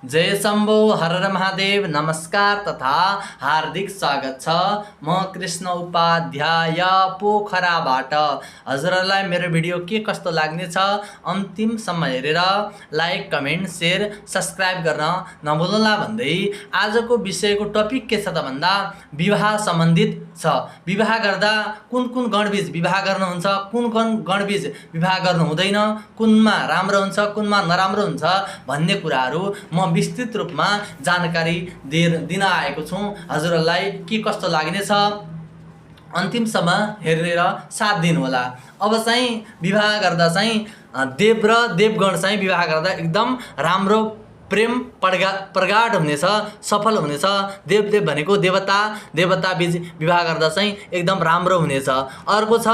जय शम्भो हर हर महादेव। नमस्कार तथा हार्दिक स्वागत छ। म कृष्ण उपाध्याय पोखराबाट। हजुरहरूलाई मेरो भिडियो के कस्तो लाग्ने छ अन्तिमसम्म हेरेर लाइक कमेन्ट शेयर सब्स्क्राइब गर्न नभुल्नुहोला भन्दै आजको विषयको टपिक के छ त भन्दा विवाह सम्बन्धित छ। विवाह गर्दा कुन कुन गणबीज विवाह गर्नुहुन्छ, कुन कुन गणबीज विवाह गर्नु हुँदैन, कुनमा राम्रो हुन्छ कुनमा नराम्रो हुन्छ भन्ने कुराहरू म विस्तृत रूपमा जानकारी दिन आएको छु। हजुरहरूलाई के कस्तो लाग्ने छ अन्तिमसम्म हेरेर साथ दिनुहोला। अब चाहिँ विवाह गर्दा चाहिँ देव र देवगण चाहिँ विवाह गर्दा एकदम राम्रो प्रेम प्रगाढ हुनेछ, सफल हुनेछ। देव भनेको देवता, देवता बीच विवाह गर्दा चाहिँ एकदम राम्रो हुनेछ। अर्को छ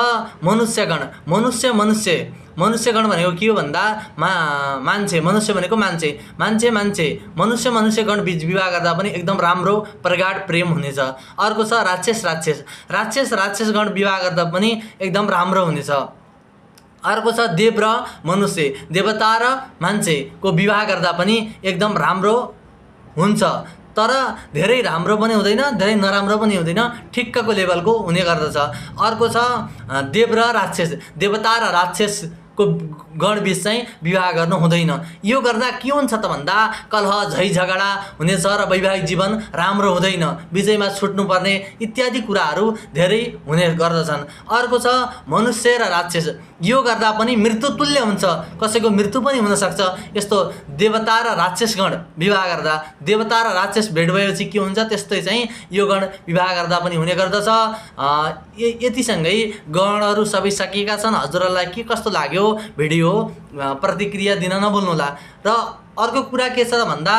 मनुष्यगण। मनुष्यगण भनेको के हो भन्दा मान्छे, मनुष्य भनेको मान्छे मनुष्यगण बीच विवाह गर्दा पनि एकदम राम्रो प्रगाढ प्रेम हुनेछ। अर्को छ राक्षसगण विवाह गर्दा पनि एकदम राम्रो हुनेछ। अर्को छ देव र मनुष्य, देवता र मान्छेको विवाह गर्दा पनि एकदम राम्रो हुन्छ। तर धेरै राम्रो पनि हुँदैन, धेरै नराम्रो पनि हुँदैन, ठिक्कको लेभलको हुने गर्दछ। अर्को छ देव र राक्षस, देवता र राक्षसको गणबीच चाहिँ विवाह गर्नु हुँदैन। यो गर्दा के हुन्छ त भन्दा कलह झैझगडा हुनेछ र वैवाहिक जीवन राम्रो हुँदैन, बिचैमा छुट्नुपर्ने इत्यादि कुराहरू धेरै हुने गर्दछन्। अर्को छ मनुष्य र राक्षस। यो गर्दा पनि मृत्युतुल्य हुन्छ, कसैको मृत्यु पनि हुनसक्छ। यस्तो देवता र राक्षसगण विवाह गर्दा, देवता र राक्षस भेट भएपछि के हुन्छ त्यस्तै चाहिँ यो गण विवाह गर्दा पनि हुने गर्दछ। यतिसँगै गणहरू सबै सकिएका छन्। हजुरहरूलाई के कस्तो लाग्यो भिडियो प्रतिक्रिया दिन नभुल्नुहोला। र अर्को कुरा के छ भन्दा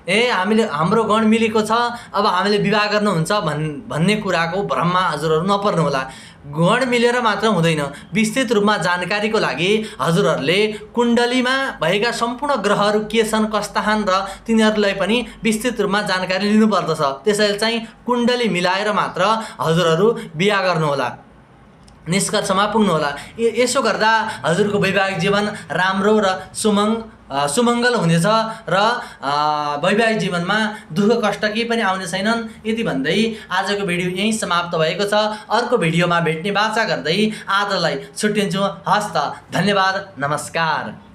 हाम्रो गण मिलेको छ, अब हामीले विवाह गर्नुहुन्छ भन्ने कुराको भ्रममा हजुरहरू नपर्नुहोला। गण मिलेर मात्र हुँदैन, विस्तृत रूपमा जानकारीको लागि हजुरहरूले कुण्डलीमा भएका सम्पूर्ण ग्रहहरू के छन्, कस्ता छन् र तिनीहरूलाई पनि विस्तृत रूपमा जानकारी लिनुपर्दछ। त्यसैले चाहिँ कुण्डली मिलाएर मात्र हजुरहरू बिहा गर्नुहोला, निष्कर्षमा पुग्नुहोला। यसो गर्दा हजुरको वैवाहिक जीवन राम्रो र सुमङ्गल हुनेछ र वैवाहिक जीवनमा दुःख कष्ट केही पनि आउने छैनन्। यति भन्दै आजको भिडियो यहीँ समाप्त भएको छ। अर्को भिडियोमा भेट्ने बाचा गर्दै आजलाई छुट्टिन्छु। हस्त, धन्यवाद, नमस्कार।